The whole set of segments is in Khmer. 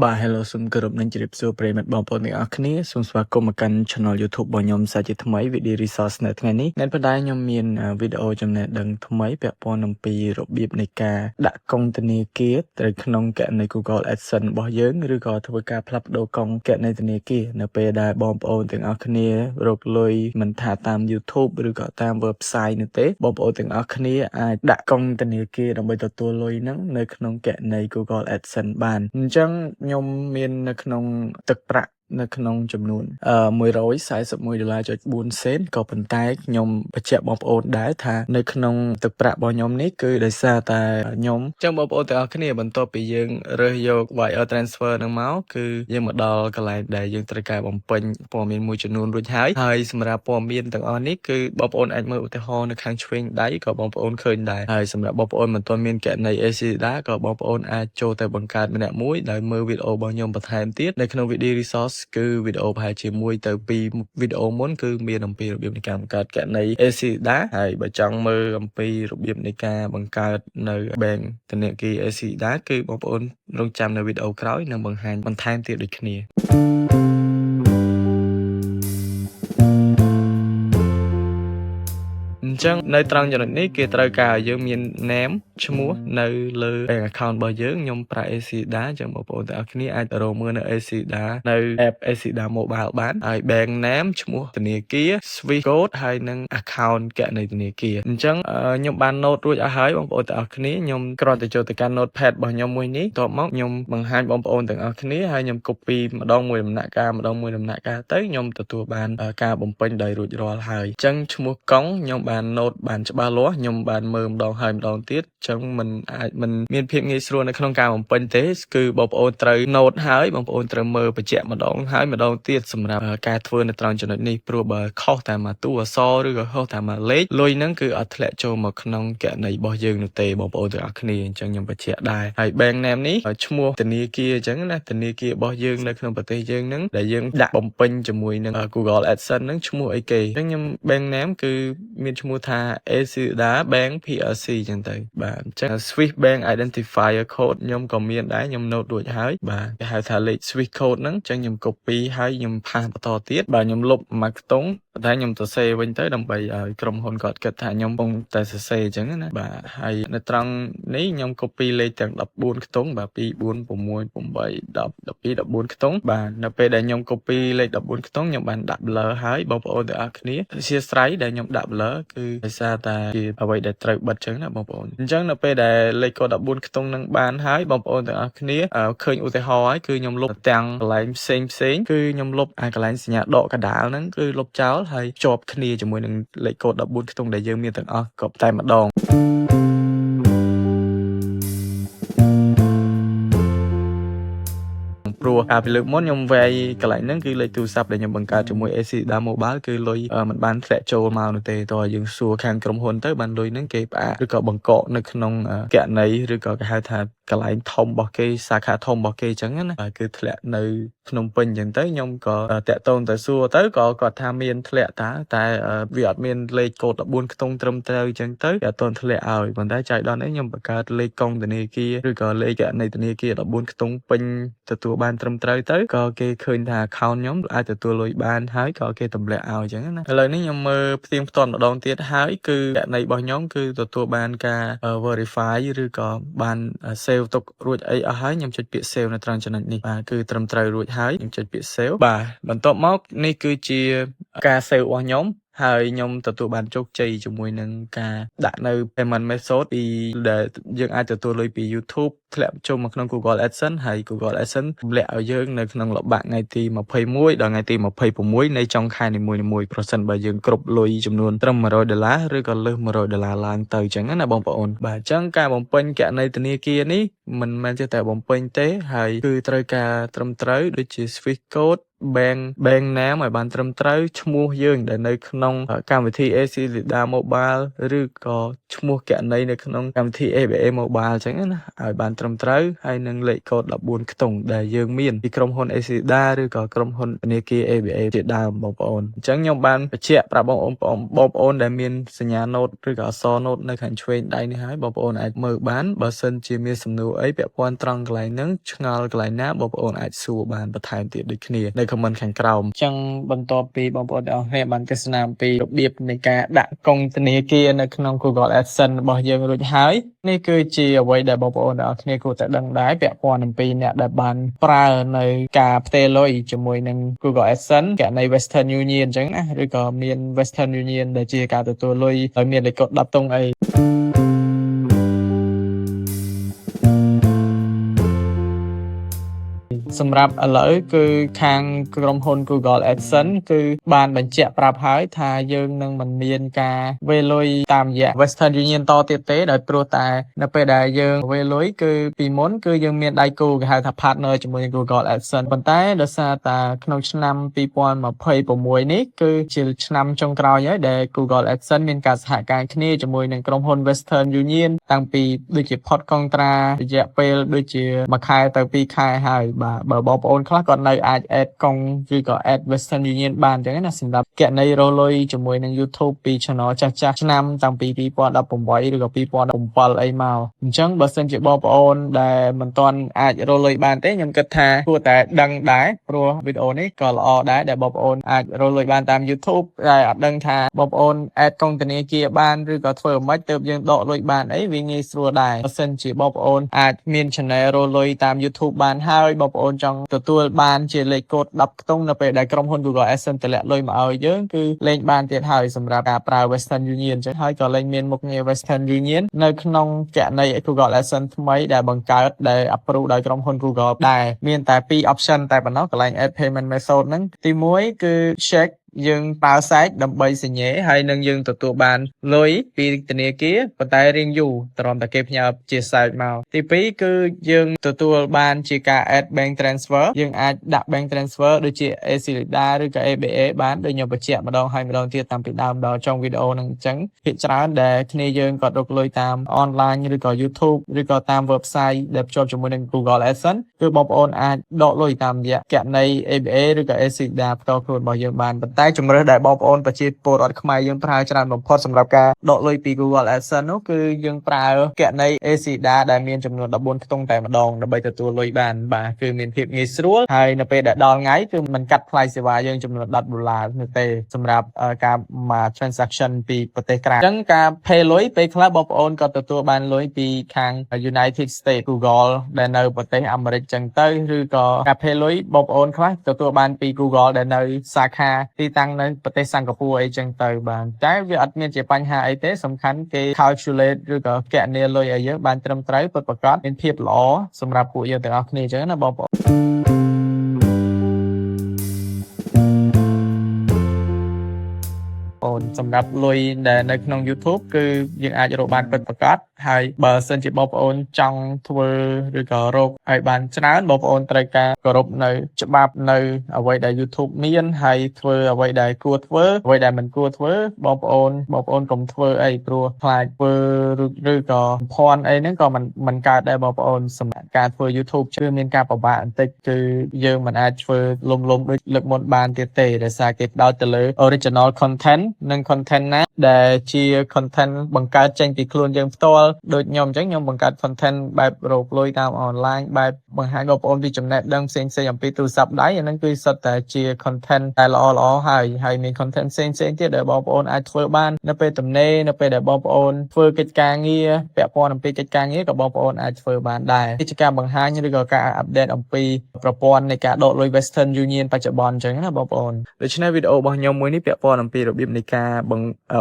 Hello សូមគោរពនឹងជម្រាបសួរប្រិយមិត្តបងប្អូនទាំងអស់គ្នាសូមស្វាគមន៍មកកាន់ Channel YouTube របស់ខ្ញុំសាជាថ្មី Video Resource នៅថ្ងៃនេះថ្ងៃប៉ុន្តែខ្ញុំមានវីដេអូចំណេះដឹងថ្មីពាក់ព័ន្ធអំពីរបៀបនៃការដាក់កុងធនាគារទៅក្នុងគណនី Google AdSense របស់យើងឬក៏ធ្វើការផ្លាស់ប្ដូរកុងគណនីធនាគារនៅពេលដែលបងប្អូនទាំងអស់គ្នារកលុយមិនថាតាម YouTube ឬក៏តាម website នោះទេបងប្អូនទាំងអស់គ្នាអាចដាក់កុងធនាគារដើម្បីទទួលលុយហ្នឹងនៅក្នុងគណនី Google AdSense បានអញ្ចឹងខ្ញុំមាននៅក្នុងទឹកប្រាក់នៅក្នុងចំនួន$141.4 សេនក៏ប៉ុន្តែខ្ញុំបញ្ជាក់បងប្អូនដែរថានៅក្នុងទឹកប្រាក់របស់ខ្ញុំនេះគឺដោយសារតែខ្ញុំចឹងបងប្អូនទាំងអស់គ្នាបន្ទាប់ពីយើងរើសយក wire transfer នឹងមកគឺយើងមកដល់កន្លែងដែលយើងត្រូវការបំពេញព័ត៌មានមួយចំនួនរួចហើយសម្រាប់ព័ត៌មានទាំងអស់នេះគឺបងប្អូនអាចមើលឧទាហរណ៍នៅខាងឆ្វេងដៃក៏បងប្អូនឃើញដែរហើយសម្រាប់បងប្អូនមិនទាន់មានគណនី ACDA ក៏បងប្អូនអាចចូលទៅបង្កើតម្នាក់មួយដោយមើលវីដេអូរបស់ខ្ញុំបន្ថែមទៀតនៅក្នុង Video Resource គឺវីដេអូប្រហែលជា1ទៅ2វីដេអូមុនគឺមានអំពីរបៀបនៃការបង្កើតគណនី ACDA ហើយបើចង់មើលអំពីរបៀបនៃការបង្កើតនៅ Bank ធនាគារ ACDA គឺបងប្អូនរងចាំនៅវីដេអូក្រោយនឹងបង្ហាញបន្ថែមទៀតដូចគ្នាអញ្ចឹងនៅត្រង់ចំណុចនេះគេត្រូវការឲ្យយើងមាន name ឈ្មោះនៅលើ bank account របស់យើងខ្ញុំប្រើ ACDA អញ្ចឹងបងប្អូនទាំងអស់គ្នាអាចរកមើលនៅ ACDA នៅ app ACDA Mobile បានហើយ bank name ឈ្មោះធនាគារ Swift code ហើយនិង account គណនីធនាគារអញ្ចឹងខ្ញុំបាន note រួចអស់ហើយបងប្អូនទាំងអស់គ្នាខ្ញុំគ្រាន់តែចូលទៅកាន់ notepad របស់ខ្ញុំមួយនេះបន្ទាប់មកខ្ញុំបង្ហាញបងប្អូនទាំងអស់គ្នាហើយខ្ញុំ copy ម្ដងមួយដំណាក់កាលទៅខ្ញុំទទួលបានការបំពេញដោយរួចរាល់ហើយអញ្ចឹងឈ្មោះកុងខ្ញុំបាន note បានច្បាស់លាស់ខ្ញុំបានមើលម្ដងហើយម្ដងទៀតអញ្ចឹងมันអាចមិនមានភាពងាយស្រួលនៅក្នុងការបំពេញទេគឺបងប្អូនត្រូវ note ហើយបងប្អូនត្រូវមើលបញ្ជាក់ម្ដងហើយម្ដងទៀតសម្រាប់ការធ្វើនៅត្រង់ចំណុចនេះព្រោះបើខុសតែមួយតួអក្សរឬក៏ខុសតែមួយលេខលុយហ្នឹងគឺអត់ធ្លាក់ចូលមកក្នុងគណនីរបស់យើងនោះទេបងប្អូនទាំងអស់គ្នាអញ្ចឹងខ្ញុំបញ្ជាក់ដែរហើយ bank name នេះឈ្មោះធនាគារអញ្ចឹងណាធនាគាររបស់យើងនៅក្នុងប្រទេសយើងហ្នឹងដែលយើងដាក់បំពេញជាមួយនឹង Google AdSense ហ្នឹងឈ្មោះអីគេអញ្ចឹងខ្ញុំ bank name គឺមានឈ្មោះថា ACDA Bank PLC អញ្ចឹងទៅបាទអញ្ចឹង Swift Bank Identifier Code ខ្ញុំក៏មានដែរខ្ញុំ note រួចហើយបាទគេហៅថាលេខ Swift Code ហ្នឹងអញ្ចឹងខ្ញុំ copy ហើយខ្ញុំផាសបន្តទៀតបាទខ្ញុំលុបមួយខ្ទង់តែខ្ញុំសរសេរវិញទៅដើម្បីឲ្យក្រុមហ៊ុនគាត់គិតថាខ្ញុំកំពុងតែសរសេរអញ្ចឹងណាបាទហើយនៅត្រង់នេះខ្ញុំ copy លេខទាំង14ខ្ទង់បាទ2 4 6 8 10 12 14ខ្ទង់បាទនៅពេលដែលខ្ញុំ copy លេខ14ខ្ទង់ខ្ញុំបានដាក់ blur ហើយបងប្អូនទាំងអស់គ្នាអធ្យាស្រ័យដែលខ្ញុំដាក់ blur គឺដោយសារតែជាអ្វីដែលត្រូវបិទអញ្ចឹងណាបងប្អូនអញ្ចឹងនៅពេលដែលលេខកូដ14ខ្ទង់នឹងបានហើយបងប្អូនទាំងអស់គ្នាឃើញឧទាហរណ៍ហើយគឺខ្ញុំលុបទាំងកន្លែងផ្សេងគឺខ្ញុំលុបកន្លែងសញ្ញាដកកដាលហ្នឹងគឺលុបចោលហើយភ្ជាប់គ្នាជាមួយនឹងលេខកូដ14ខ្ទង់ដែលយើងមានទាំងអស់ក៏តែម្ដងព្រោះពីលើកមុនខ្ញុំវាយកន្លែងហ្នឹងគឺលេខទូរស័ព្ទដែលខ្ញុំបង្កើតជាមួយ ACDA Mobile គឺលុយមិនបានធ្លាក់ចូលមកនោះទេតោះយើងសួរខាងក្រុមហ៊ុនទៅបានលុយហ្នឹងគេផ្អាកឬក៏បង្កកនៅក្នុងគណនីឬក៏គេហៅថាកន្លែងធំរបស់គេសាខាធំរបស់គេអញ្ចឹងណាគឺធ្លាក់នៅភ្នំពេញអញ្ចឹងទៅខ្ញុំក៏តាក់ទងទៅសួរទៅក៏គាត់ថាមានធ្លាក់តែវាអត់មានលេខកូដ14ខ្ទង់ត្រឹមត្រូវអញ្ចឹងទៅគេអត់ទាន់ធ្លាក់ឲ្យប៉ុន្តែចៃដន្យនេះខ្ញុំបង្កើតលេខកុងធនាគារឬក៏លេខគណនីធនាគារ14ខ្ទង់ពេញទទួលបានត្រឹមត្រូវទៅក៏គេឃើញថា account ខ្ញុំអាចទទួលលុយបានហើយក៏គេទម្លាក់ឲ្យអញ្ចឹងណាឥឡូវនេះខ្ញុំមើលផ្ទៀងផ្ទាត់ម្ដងទៀតហើយគឺគណនីរបស់ខ្ញុំគឺទទួលបានការ verify ឬក៏បាន save ទុករួចអីអស់ហើយខ្ញុំចុចពាក្យ save នៅត្រង់ចំណុចនេះបាទគឺត្រឹមត្រូវរួចហើយខ្ញុំចុចពាក្យ save បាទបន្ទាប់មកនេះគឺជាការ save របស់ខ្ញុំហើយខ្ញុំទទួលបានជោគជ័យជាមួយនឹងការដាក់នៅ payment method ពីដែលយើងអាចទទួលលុយពី YouTube ធ្លាក់ចូលមកក្នុង Google AdSense ហើយ Google AdSense ទម្លាក់ឲ្យយើងនៅក្នុងល្បាក់ថ្ងៃទី21ដល់ថ្ងៃទី26នៃចុងខែនីមួយៗប្រសិនបើយើងគ្រប់លុយចំនួនត្រឹម$100ឬក៏លើស$100ឡើងទៅអញ្ចឹងណាបងប្អូនបាទអញ្ចឹងការបំពេញគណនីធនាគារនេះមិនមែនតែបំពេញទេហើយគឺត្រូវការត្រឹមត្រូវដូចជា Swift code bank name ឲ្យបានត្រឹមត្រូវឈ្មោះយើងដែលនៅក្នុងកម្មវិធី AC Lida Mobile ឬក៏ឈ្មោះគណនីនៅក្នុងកម្មវិធី ABA Mobile អញ្ចឹងណាឲ្យបានត្រឹមត្រូវហើយនឹងលេខកូដ14ខ្ទង់ដែលយើងមានពីក្រុមហ៊ុន AC Lida ឬក៏ក្រុមហ៊ុនធនាគារ ABA ជាដើមបងប្អូនអញ្ចឹងខ្ញុំបានបញ្ជាក់ប្រាប់បងប្អូនដែលមានសញ្ញា note ឬក៏អក្សរ note នៅខាងឆ្វេងដៃនេះហើយបងប្អូនអាចមើលបានបើសិនជាមានសំណួរអីពាក់ព័ន្ធត្រង់កន្លែងហ្នឹងឆ្ងល់កន្លែងណាបងប្អូនអាចសួរបានបន្ថែមទៀតដូចគ្នានៅ comment ខាងក្រោមអញ្ចឹងបន្ទាប់ពីបងប្អូនទាំងអស់គ្នាបានទស្សនាអំពីរបៀបនៃការដាក់កុងធនាគារនៅក្នុង Google AdSense របស់យើងរួចហើយនេះគឺជាអ្វីដែលបងប្អូនទាំងអស់គ្នាគួរតែដឹងដែរពាក់ព័ន្ធអំពីអ្នកដែលបានប្រើនៅការផ្ទេរលុយជាមួយនឹង Google AdSense គណនី Western Union អញ្ចឹងណាឬក៏មាន Western Union ដែលជាការទទួលលុយដោយមានលេខកូដ10ទង់អីសម្រាប់ឥឡូវគឺខាងក្រុមហ៊ុន Google AdSense គឺបានបញ្ជាក់ប្រាប់ហើយថាយើងនឹងមិនមានការវេលុយតាមរយៈ Western Union តទៀតទេដោយព្រោះតែនៅពេលដែលយើងវេលុយគឺពីមុនគឺយើងមានដៃគូគេហៅថា partner ជាមួយនឹង Google AdSense ប៉ុន្តែដោយសារតែក្នុងឆ្នាំ2026នេះគឺជាឆ្នាំចុងក្រោយហើយដែល Google AdSense មានការសហការគ្នាជាមួយនឹងក្រុមហ៊ុន Western Union តាំងពីដូចជាផុតកុងត្រារយៈពេលដូចជា1ខែទៅ2ខែហើយបាទបើបងប្អូនខ្លះគាត់នៅអាច add កុងឬក៏ add Western Union បានអញ្ចឹងណាសម្រាប់គណនីរលុយជាមួយនឹង YouTube ពី channel ចាស់ឆ្នាំតាំងពី2018ឬក៏2017អីមកអញ្ចឹងបើសិនជាបងប្អូនដែលមិនទាន់អាចរលុយបានទេខ្ញុំគិតថាគួរតែដឹងដែរព្រោះវីដេអូនេះក៏ល្អដែរដែលបងប្អូនអាចរលុយបានតាម YouTube តែអត់ដឹងថាបងប្អូន add កុងធនាគារបានឬក៏ធ្វើមិនទើបយើងដកលុយបានអីវាងាយស្រួលដែរបើសិនជាបងប្អូនអាចមាន channel រលុយតាម YouTube បានហើយបងប្អូនចង់ទទួលបានជាលេខកូដ10ខ្ទង់នៅពេលដែលក្រុមហ៊ុន Google AdSense តម្លាក់លុយមកឲ្យយើងគឺលេងបានទៀតហើយសម្រាប់ការប្រើ Western Union អញ្ចឹងហើយក៏លេងមានមុខងារ Western Union នៅក្នុងគណនី Google AdSense ថ្មីដែលបង្កើតដែល approve ដោយក្រុមហ៊ុន Google ដែរមានតែ2 option តែប៉ុណ្ណោះកន្លែង add payment method ហ្នឹងទី1គឺ checkយើងប្រើសាច់ដើម្បីសញ្ញេហើយនឹងយើងទទួលបានលុយពីធនាគារប៉ុន្តែរៀងយូរត្រឹមតែគេផ្ញើជាសាច់មកទី2គឺយើងទទួលបានជាការ add bank transfer យើងអាចដាក់ bank transfer ដូចជា AC Lida ឬក៏ ABA បានដូចខ្ញុំបញ្ជាក់ម្ដងហើយម្ដងទៀតតាំងពីដើមដល់ចុងវីដេអូហ្នឹងអញ្ចឹងភាគច្រើនដែលគ្នាយើងក៏រកលុយតាម online ឬក៏ YouTube ឬក៏តាម website ដែលភ្ជាប់ជាមួយនឹង Google AdSense គឺបងប្អូនអាចដកលុយតាមរយៈគណនី ABA ឬក៏ AC Lida ផ្ទាល់ខ្លួនរបស់យើងបានតែជំរឿសដែលបងប្អូនប្រជាពលរដ្ឋខ្មែរយើងប្រើច្រើនបំផុតសម្រាប់ការដកលុយពី Google AdSense នោះគឺយើងប្រើគណនី AC Lida ដែលមានចំនួន14ខ្ទង់តែម្ដងដើម្បីទទួលលុយបានបាទគឺមានភាពងាយស្រួលហើយនៅពេលដែលដល់ថ្ងៃគឺមិនកាត់ថ្លៃសេវាយើងចំនួន$10នោះទេសម្រាប់ការមក transaction ពីប្រទេសក្រៅអញ្ចឹងការ pay លុយពេលខ្លះបងប្អូនក៏ទទួលបានលុយពីខាង United States Google ដែលនៅប្រទេសអាមេរិកចឹងទៅឬក៏ការ pay លុយបងប្អូនខ្លះទទួលបានពី Google ដែលនៅសាខាទីតាំងនៅប្រទេសសិង្ហបុរីអីចឹងទៅបាទតែវាអត់មានជាបញ្ហាអីទេសំខាន់គេ calculate ឬក៏គណនាលុយឲ្យយើងបានត្រឹមត្រូវពិតប្រាកដមានភាពល្អសម្រាប់ពួកយើងទាំងអស់គ្នាចឹងណាបងប្អូនសម្រាប់លុយដែលនៅក្នុង YouTube គឺយើងអាចរកបានពិតប្រាកដហើយបើសិនជាបងប្អូនចង់ធ្វើឬក៏រកឲ្យបានច្រើនបងប្អូនត្រូវការគោរពនៅច្បាប់នៅអ្វីដែល YouTube មានហើយធ្វើអ្វីដែលគួរធ្វើអ្វីដែលមិនគួរធ្វើបងប្អូនកុំធ្វើអីព្រោះខ្លាចធ្វើឬក៏ភ័ន្តអីហ្នឹងក៏មិនកើតដែរបងប្អូនសម្រាប់ការធ្វើ YouTube គឺមានការពិបាកបន្តិចគឺយើងមិនអាចធ្វើលំដូចលើកមុនបានទៀតទេដោយសារគេផ្ដោតទៅលើ original content និង content ណាដែលជា content បង្កើតចេញពីខ្លួនយើងផ្ទាល់ដូចខ្ញុំអញ្ចឹងខ្ញុំបង្កើត content បែបរកលុយតាម online បែបបង្ហាញបងប្អូនពីចំណេះដឹងផ្សេងៗអំពីទូរស័ព្ទដៃអាហ្នឹងគឺសុទ្ធតែជា content តែល្អហើយមាន content ផ្សេងទៀតដែលបងប្អូនអាចធ្វើបាននៅពេលទំនេរនៅពេលដែលបងប្អូនធ្វើកិច្ចការងារពាក់ព័ន្ធអំពីកិច្ចការងារក៏បងប្អូនអាចធ្វើបានដែរនេះជាការបង្ហាញឬក៏ការអាប់ដេតអំពីប្រព័ន្ធនៃការដកលុយ Western Union បច្ចុប្បន្នអញ្ចឹងណាបងប្អូនដូច្នេះវីដេអូរបស់ខ្ញុំមួយនេះពាក់ព័ន្ធអំពីរបៀបនៃការ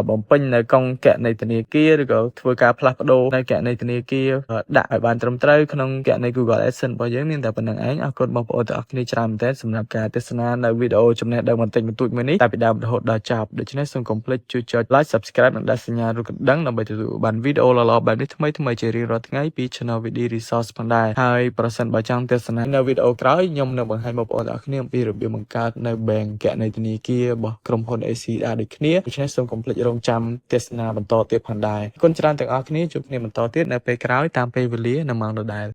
បំពេញនៅកុងគណនីធនាគារឬក៏ធ្វើការផ្លាស់ប្ដូរ នៅគណនីធនាគារដាក់ឲ្យបានត្រឹមត្រូវក្នុងគណនី Google AdSense របស់យើងមានតែប៉ុណ្្នឹងឯងអរគុណបងប្អូនទាំងអស់គ្នាច្រើនមែនទែនសម្រាប់ការទស្សនានៅវីដេអូចំណេះដឹងបន្តិចបន្តួចមួយនេះតែពីដើមរហូតដល់ចប់ដូច្នេះសូមកុំភ្លេចជួយចុច Like Subscribe និងដាក់សញ្ញារូបកណ្ដឹងដើម្បីទទួលបានវីដេអូល្អៗបែបនេះថ្មីៗជារៀងរាល់ថ្ងៃពី Channel VD Resource ផងដែរហើយប្រសិនបើចង់ទស្សនានៅវីដេអូក្រោយខ្ញុំនឹងបង្ហាញបងប្អូនទាំងអស់គ្នាអំពីរបៀបបង្កើតនៅ Bank គណនីធនាគាររបស់ក្រុមហ៊ុន AC ដែរដូចគ្នាដូច្នេះសូមកុំភ្លេចរងចាំទស្សនាបន្តទៀតផងដែរអរគុណច្រើនទាំងអស់គ្នាជួបគ្នាបន្តទៀតនៅពេលក្រោយតាមពេលវេលានិងម៉ោងដដែល